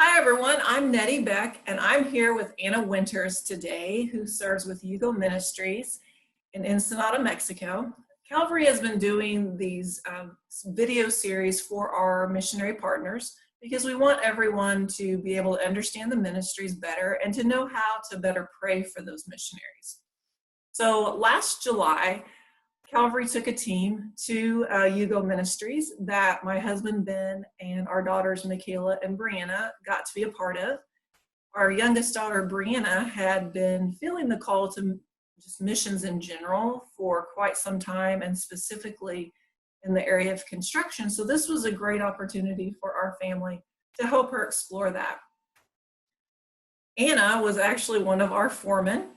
Hi everyone, I'm Nettie Beck and I'm here with Anna Winters today, who serves with Yugo Ministries in Ensenada, Mexico. Calvary has been doing these video series for our missionary partners because we want everyone to be able to understand the ministries better and to know how to better pray for those missionaries. So last July, Calvary took a team to Yugo Ministries that my husband Ben and our daughters Michaela and Brianna got to be a part of. Our youngest daughter Brianna had been feeling the call to just missions in general for quite some time, and specifically in the area of construction. So this was a great opportunity for our family to help her explore that. Anna was actually one of our foremen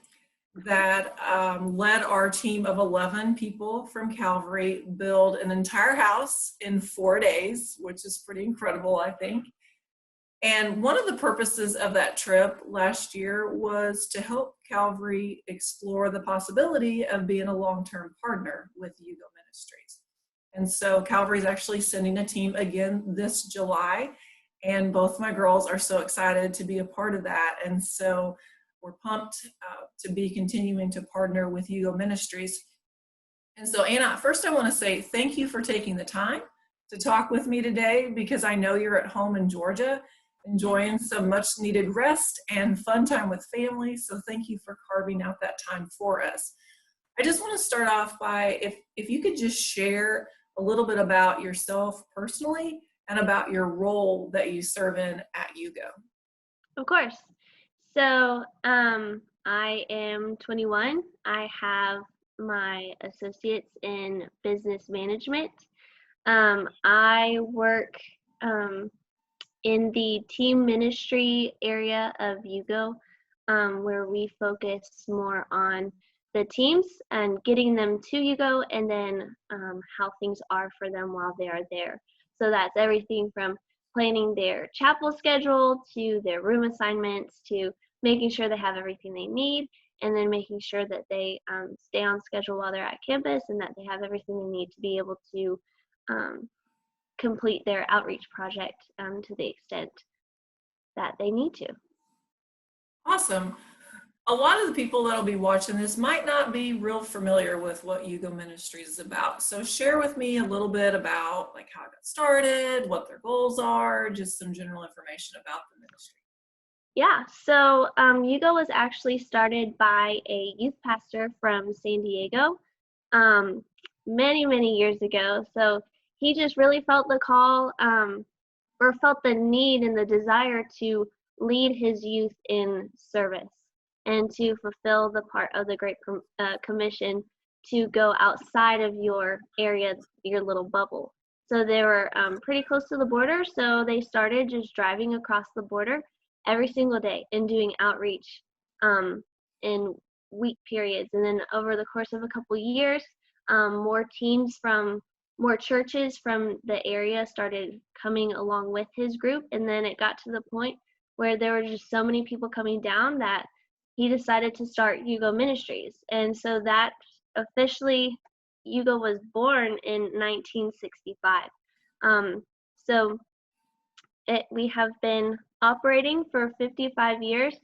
that led our team of 11 people from Calvary build an entire house in 4 days, which is pretty incredible, I think. And one of the purposes of that trip last year was to help Calvary explore the possibility of being a long-term partner with Yugo Ministries. And so Calvary is actually sending a team again this July, and both my girls are so excited to be a part of that. And so we're pumped to be continuing to partner with Yugo Ministries. And so Anna, first I want to say thank you for taking the time to talk with me today, because I know you're at home in Georgia enjoying some much needed rest and fun time with family. So thank you for carving out that time for us. I just want to start off by, if you could just share a little bit about yourself personally and about your role that you serve in at Yugo. Of course. So, I am 21. I have my associates in business management. I work in the team ministry area of Yugo, where we focus more on the teams and getting them to Yugo, and then how things are for them while they are there. So that's everything from planning their chapel schedule to their room assignments to making sure they have everything they need, and then making sure that they stay on schedule while they're at campus and that they have everything they need to be able to complete their outreach project to the extent that they need to. Awesome. A lot of the people that'll be watching this might not be real familiar with what Yugo Ministries is about. So share with me a little bit about like how it got started, what their goals are, just some general information about the ministry. Yeah, so Yugo was actually started by a youth pastor from San Diego um, many, many years ago. So he just really felt the call, or felt the need and the desire to lead his youth in service and to fulfill the part of the Great Commission to go outside of your area, your little bubble. So they were pretty close to the border, so they started just driving across the border every single day and doing outreach in week periods. And then over the course of a couple years, more teams from more churches from the area started coming along with his group, and then it got to the point where there were just so many people coming down that he decided to start Yugo Ministries. And so that officially, Yugo was born in 1965. So we have been operating for 55 years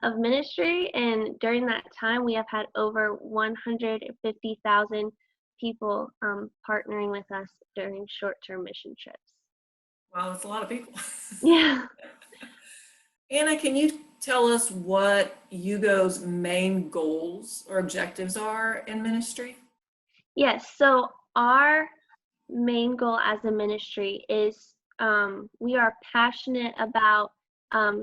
of ministry, and during that time we have had over 150,000 people partnering with us during short-term mission trips. Wow, that's a lot of people. Yeah. Anna, can you tell us what Yugo's main goals or objectives are in ministry? Yes, so our main goal as a ministry is we are passionate about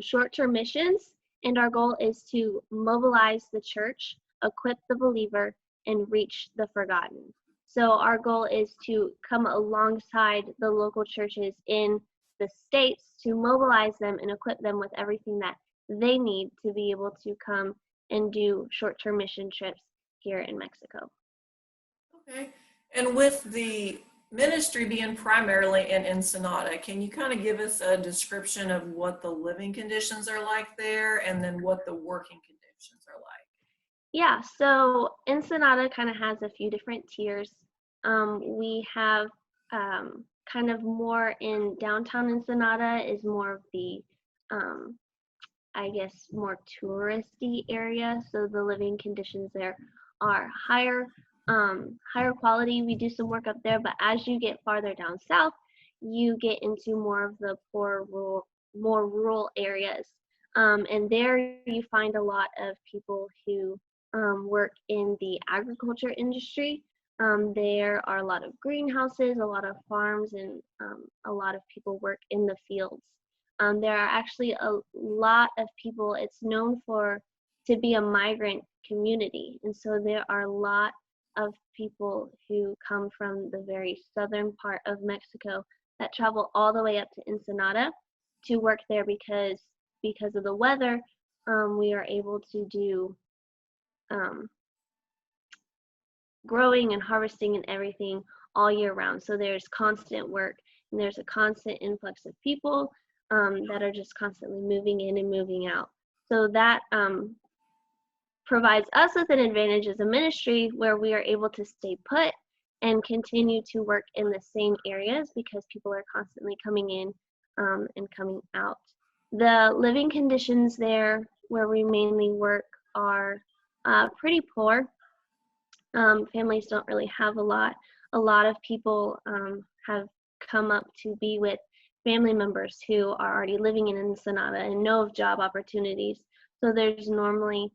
short-term missions, and our goal is to mobilize the church, equip the believer, and reach the forgotten. So our goal is to come alongside the local churches in the states to mobilize them and equip them with everything that they need to be able to come and do short-term mission trips here in Mexico. Okay. And with the ministry being primarily in Ensenada, can you kind of give us a description of what the living conditions are like there, and then what the working conditions are like? Yeah, so Ensenada kind of has a few different tiers. We have kind of more in downtown Ensenada is more of the I guess, more touristy area, so the living conditions there are higher quality. We do some work up there, but as you get farther down south, you get into more of the more rural areas, and there you find a lot of people who work in the agriculture industry. There are a lot of greenhouses, a lot of farms, and a lot of people work in the fields. There are actually a lot of people. It's known for to be a migrant community, and so there are a lot of people who come from the very southern part of Mexico that travel all the way up to Ensenada to work there because of the weather. We are able to do um, growing and harvesting and everything all year round. So there's constant work and there's a constant influx of people that are just constantly moving in and moving out. So that provides us with an advantage as a ministry where we are able to stay put and continue to work in the same areas because people are constantly coming in and coming out. The living conditions there where we mainly work are pretty poor. Families don't really have a lot. A lot of people have come up to be with family members who are already living in Ensenada and know of job opportunities. So there's normally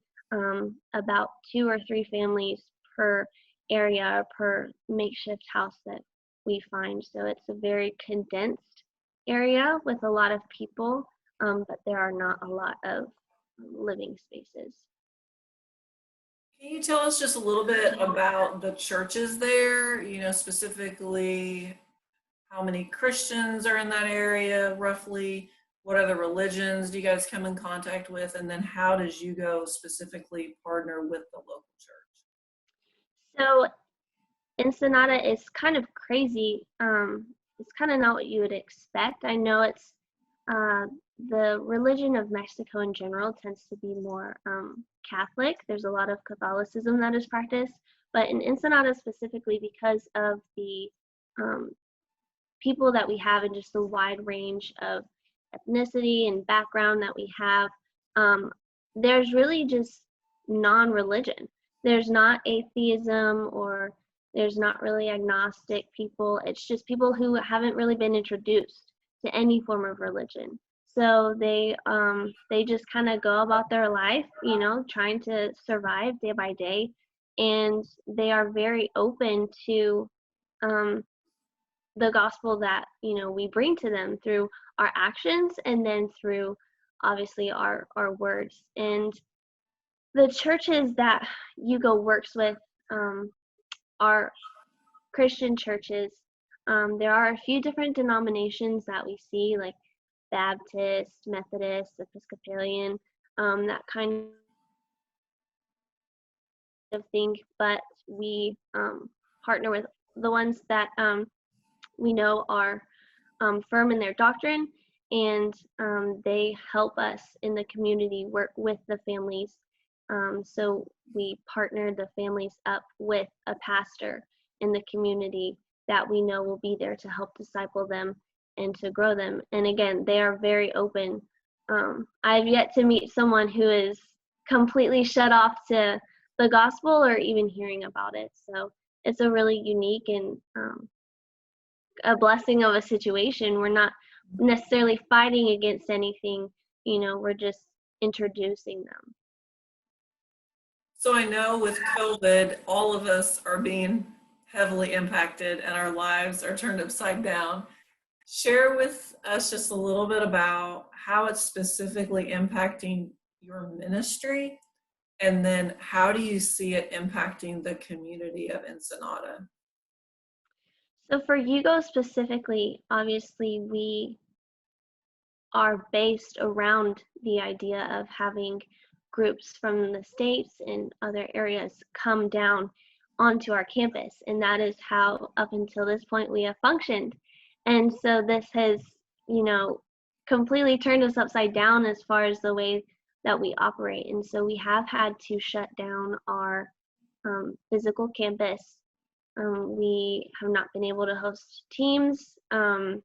about 2 or 3 families per area or per makeshift house that we find. So it's a very condensed area with a lot of people, but there are not a lot of living spaces. Can you tell us just a little bit about the churches there? Specifically how many Christians are in that area roughly? What other religions do you guys come in contact with? And then how does Yugo specifically partner with the local church? So Ensenada is kind of crazy. It's kind of not what you would expect. I know it's uh, the religion of Mexico in general tends to be more Catholic. There's a lot of Catholicism that is practiced, but in Ensenada specifically, because of the um, people that we have and just the wide range of ethnicity and background that we have, there's really just non-religion. There's not atheism or there's not really agnostic people. It's just people who haven't really been introduced to any form of religion. So they just kind of go about their life, trying to survive day by day, and they are very open to um, the gospel that we bring to them through our actions and then through obviously our words. And the churches that Yugo works with are Christian churches. There are a few different denominations that we see, like Baptist, Methodist, Episcopalian, that kind of thing, but we partner with the ones that we know are firm in their doctrine, and they help us in the community work with the families. So we partner the families up with a pastor in the community that we know will be there to help disciple them and to grow them. And again, they are very open. I've yet to meet someone who is completely shut off to the gospel or even hearing about it. So it's a really unique and a blessing of a situation. We're not necessarily fighting against anything, we're just introducing them. So I know with COVID, all of us are being heavily impacted and our lives are turned upside down. Share with us just a little bit about how it's specifically impacting your ministry, and then how do you see it impacting the community of Ensenada? So for Yugo specifically, obviously we are based around the idea of having groups from the States and other areas come down onto our campus. And that is how, up until this point, we have functioned. And so this has, completely turned us upside down as far as the way that we operate. And so we have had to shut down our physical campus. We have not been able to host teams, and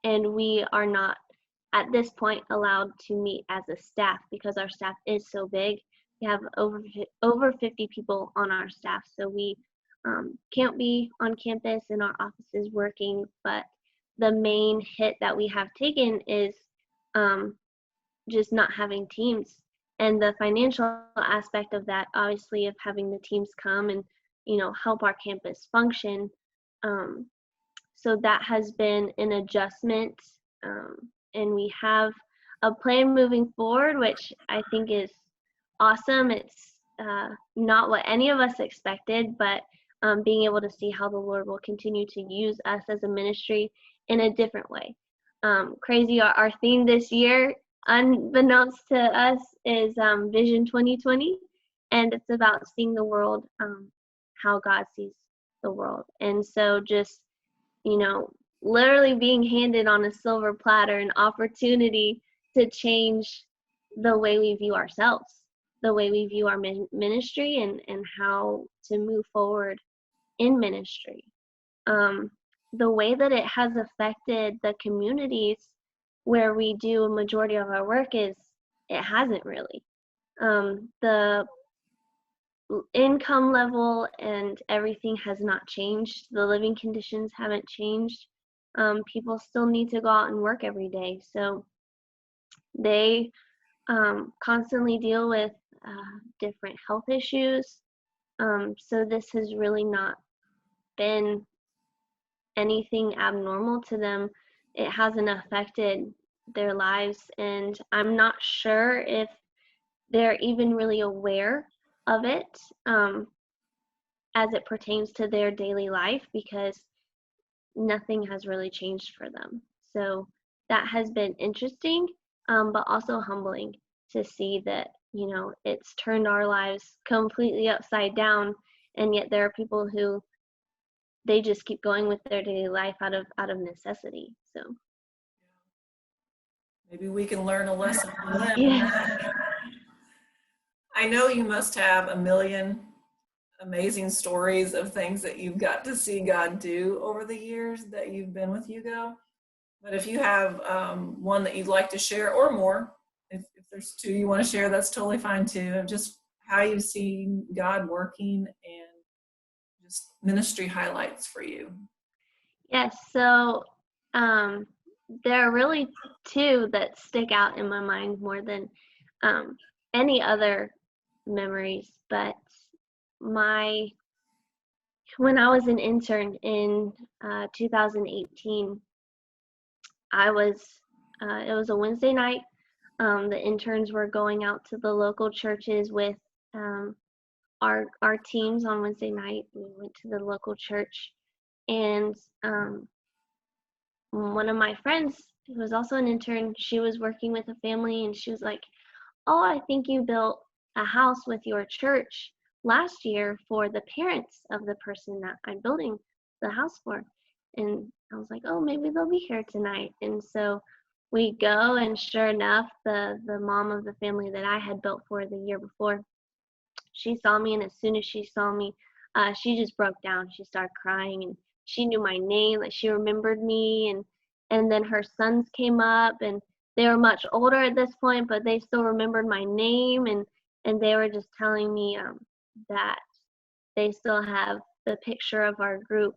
we are not at this point allowed to meet as a staff because our staff is so big. We have over 50 people on our staff, so we can't be on campus in our offices working, but the main hit that we have taken is just not having teams, and the financial aspect of that, obviously, of having the teams come and help our campus function. So that has been an adjustment, and we have a plan moving forward, which I think is awesome. It's not what any of us expected, but being able to see how the Lord will continue to use us as a ministry in a different way. Crazy, our theme this year, unbeknownst to us, is Vision 2020, and it's about seeing the world how God sees the world. And so just, literally being handed on a silver platter an opportunity to change the way we view ourselves, the way we view our ministry, and how to move forward in ministry. The way that it has affected the communities where we do a majority of our work is it hasn't really. The income level and everything has not changed. The living conditions haven't changed. People still need to go out and work every day. So they constantly deal with different health issues. So this has really not been anything abnormal to them. It hasn't affected their lives, and I'm not sure if they're even really aware of it as it pertains to their daily life, because nothing has really changed for them. So that has been interesting, but also humbling to see that, it's turned our lives completely upside down, and yet there are people who they just keep going with their daily life out of necessity. So maybe we can learn a lesson from them. yeah. I know you must have a million amazing stories of things that you've got to see God do over the years that you've been with Yugo. But if you have one that you'd like to share, or more, if there's two you want to share, that's totally fine too, of just how you've seen God working and just ministry highlights for you. Yes, so there are really two that stick out in my mind more than any other memories. But when I was an intern in 2018, it was a Wednesday night. The interns were going out to the local churches with our teams on Wednesday night. We went to the local church, and one of my friends, who was also an intern, she was working with a family, and she was like, "Oh, I think you built a house with your church last year for the parents of the person that I'm building the house for." And I was like, "Oh, maybe they'll be here tonight." And so we go, and sure enough, the mom of the family that I had built for the year before, she saw me, and as soon as she saw me, she just broke down. She started crying, and she knew my name, like she remembered me, and then her sons came up, and they were much older at this point, but they still remembered my name, and they were just telling me that they still have the picture of our group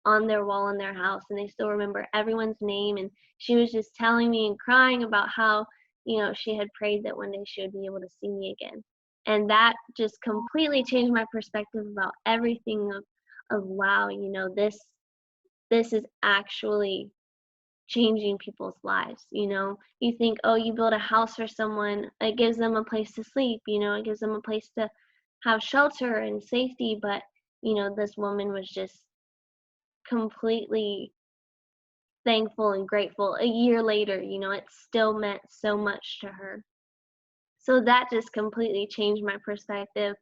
on their wall in their house, and they still remember everyone's name. And she was just telling me and crying about how, she had prayed that one day she would be able to see me again. And that just completely changed my perspective about everything of wow, this is actually changing people's lives. You think, oh, you build a house for someone, it gives them a place to sleep, it gives them a place to have shelter and safety. But this woman was just completely thankful and grateful. A year later, it still meant so much to her. So that just completely changed my perspective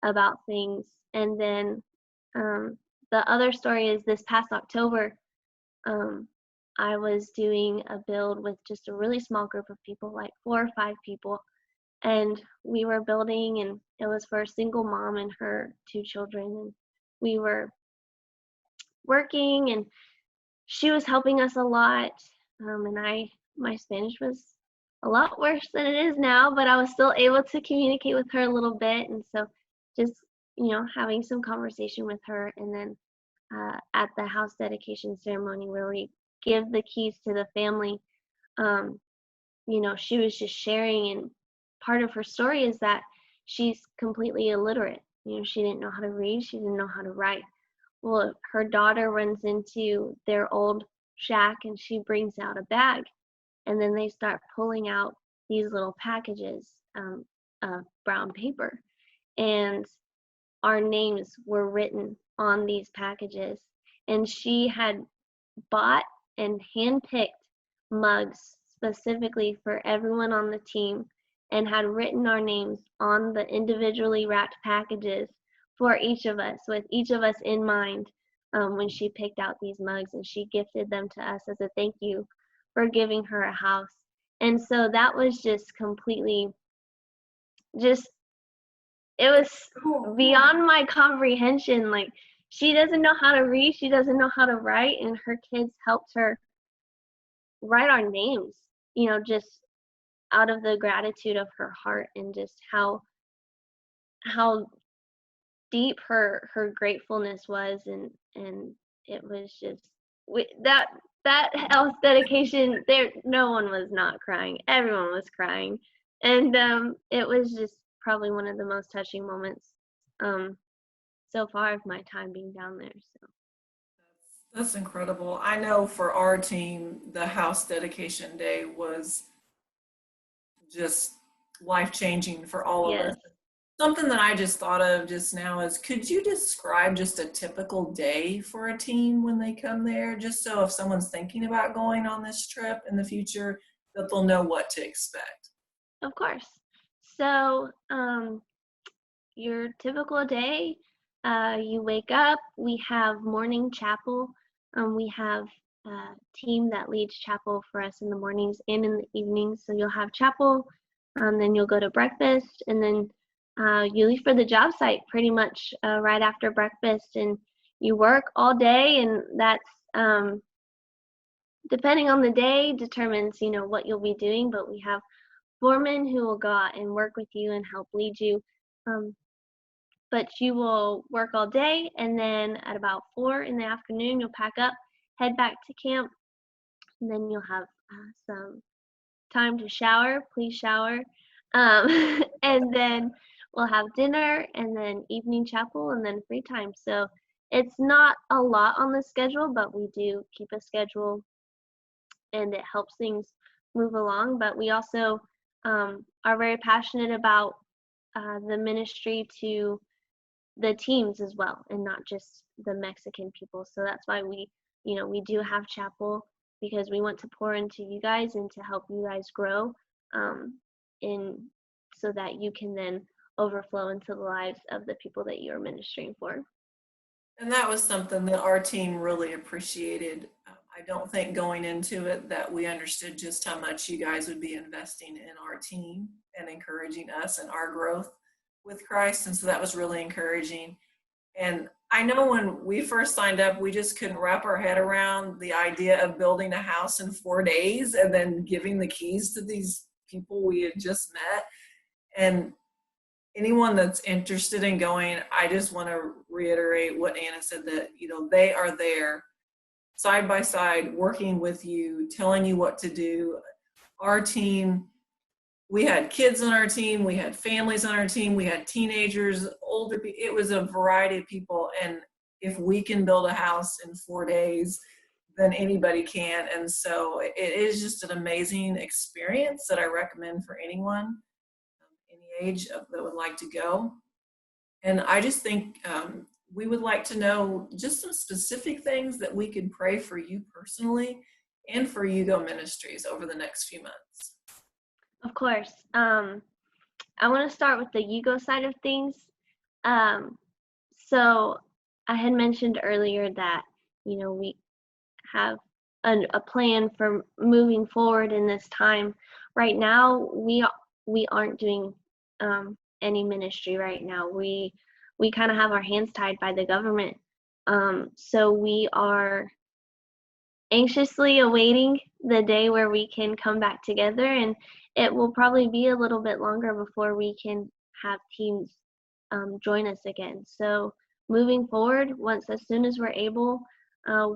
about things. And then the other story is this past October, I was doing a build with just a really small group of people, like 4 or 5 people. And we were building, and it was for a single mom and her 2 children. And we were working, and she was helping us a lot. And I my Spanish was a lot worse than it is now, but I was still able to communicate with her a little bit. And so just, having some conversation with her. And then at the house dedication ceremony where we give the keys to the family, um, she was just sharing. And part of her story is that she's completely illiterate. She didn't know how to read, she didn't know how to write. Well, her daughter runs into their old shack and she brings out a bag, and then they start pulling out these little packages of brown paper, and our names were written on these packages. And she had bought and handpicked mugs specifically for everyone on the team and had written our names on the individually wrapped packages for each of us, with each of us in mind, when she picked out these mugs, and she gifted them to us as a thank you for giving her a house. And so that was just completely, just, it was beyond my comprehension. Like, she doesn't know how to read, she doesn't know how to write, and her kids helped her write our names, just out of the gratitude of her heart, and just how deep her gratefulness was. And it was just, that house dedication, there no one was not crying, everyone was crying. And it was just probably one of the most touching moments so far of my time being down there. So That's incredible. I know for our team, the house dedication day was just life changing for all of us. yes. Something that I just thought of just now is, could you describe just a typical day for a team when they come there? Just so if someone's thinking about going on this trip in the future, that they'll know what to expect. Of course. So, your typical day, you wake up, we have morning chapel. We have a team that leads chapel for us in the mornings and in the evenings. So you'll have chapel, then you'll go to breakfast, and then you leave for the job site pretty much right after breakfast. And you work all day, and that's depending on the day determines, what you'll be doing. But we have foremen who will go out and work with you and help lead you. Um, but you will work all day, and then at about 4 in the afternoon, you'll pack up, head back to camp, and then you'll have some time to shower. Please shower. And then we'll have dinner, and then evening chapel, and then free time. So it's not a lot on the schedule, but we do keep a schedule, and it helps things move along. But we also are very passionate about the ministry to the teams as well, and not just the Mexican people. So that's why we do have chapel, because we want to pour into you guys and to help you guys grow, in so that you can then overflow into the lives of the people that you are ministering for. And that was something that our team really appreciated. I don't think going into it that we understood just how much you guys would be investing in our team and encouraging us and our growth with Christ. And so that was really encouraging. And I know when we first signed up, we just couldn't wrap our head around the idea of building a house in 4 days and then giving the keys to these people we had just met. And anyone that's interested in going, I just want to reiterate what Anna said, that, they are there side by side, working with you, telling you what to do. Our team, we had kids on our team, we had families on our team, we had teenagers, older people. It was a variety of people. And if we can build a house in 4 days, then anybody can. And so it is just an amazing experience that I recommend for anyone any age that would like to go. And I just think we would like to know just some specific things that we could pray for you personally and for Yugo Ministries over the next few months. Of course. I want to start with the Yugo side of things. So I had mentioned earlier that, we have a plan for moving forward in this time. Right now, we aren't doing any ministry right now. We kind of have our hands tied by the government. So we are anxiously awaiting the day where we can come back together, and it will probably be a little bit longer before we can have teams join us again. So moving forward, as soon as we're able,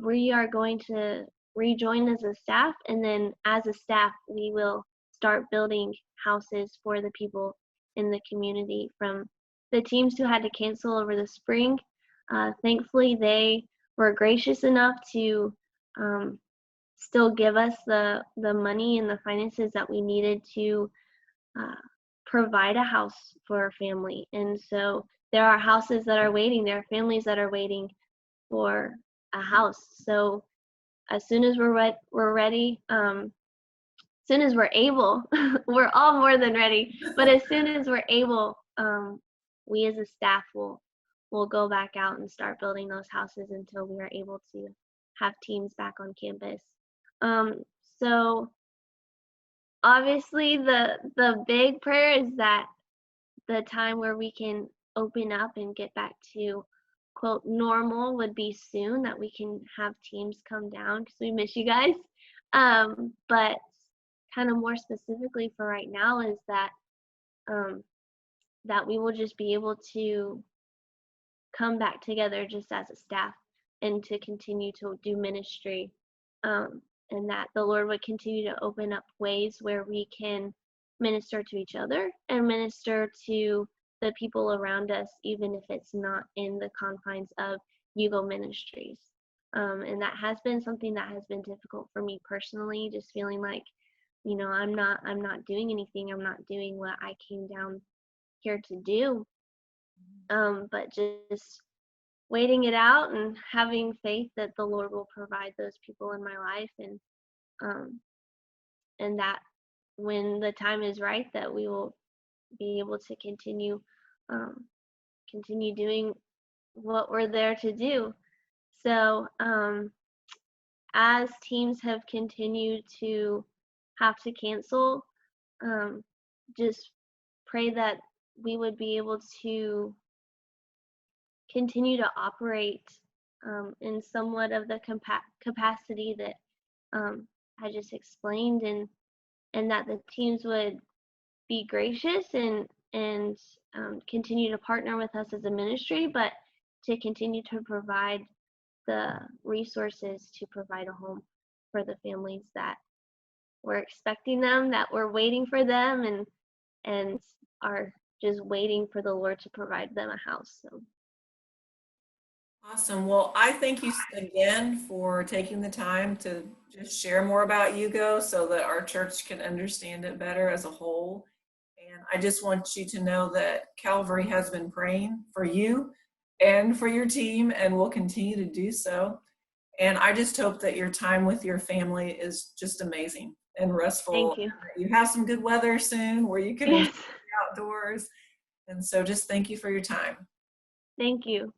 we are going to rejoin as a staff, and then as a staff, we will start building houses for the people in the community. From the teams who had to cancel over the spring, thankfully they were gracious enough to still give us the money and the finances that we needed to uh, provide a house for our family. And so there are houses that are waiting, there are families that are waiting for a house. So as soon as we're ready, as soon as we're able, we're all more than ready, but as soon as we're able, we as a staff will go back out and start building those houses until we are able to have teams back on campus. So obviously the big prayer is that the time where we can open up and get back to quote normal would be soon, that we can have teams come down because we miss you guys. But kind of more specifically for right now is that that we will just be able to come back together just as a staff and to continue to do ministry, and that the Lord would continue to open up ways where we can minister to each other and minister to the people around us, even if it's not in the confines of Yugo Ministries. And that has been something that has been difficult for me personally, just feeling like, I'm not doing anything. I'm not doing what I came down here to do. But just waiting it out and having faith that the Lord will provide those people in my life, and that when the time is right, that we will be able to continue doing what we're there to do. So as teams have continued to have to cancel, just pray that we would be able to continue to operate in somewhat of the capacity that I just explained, and that the teams would be gracious and continue to partner with us as a ministry, but to continue to provide the resources to provide a home for the families that were expecting them, that were waiting for them, and are just waiting for the Lord to provide them a house. So. Awesome. Well, I thank you again for taking the time to just share more about Yugo so that our church can understand it better as a whole. And I just want you to know that Calvary has been praying for you and for your team and will continue to do so. And I just hope that your time with your family is just amazing and restful. Thank you. You have some good weather soon where you can Yes. enjoy the outdoors. And so just thank you for your time. Thank you.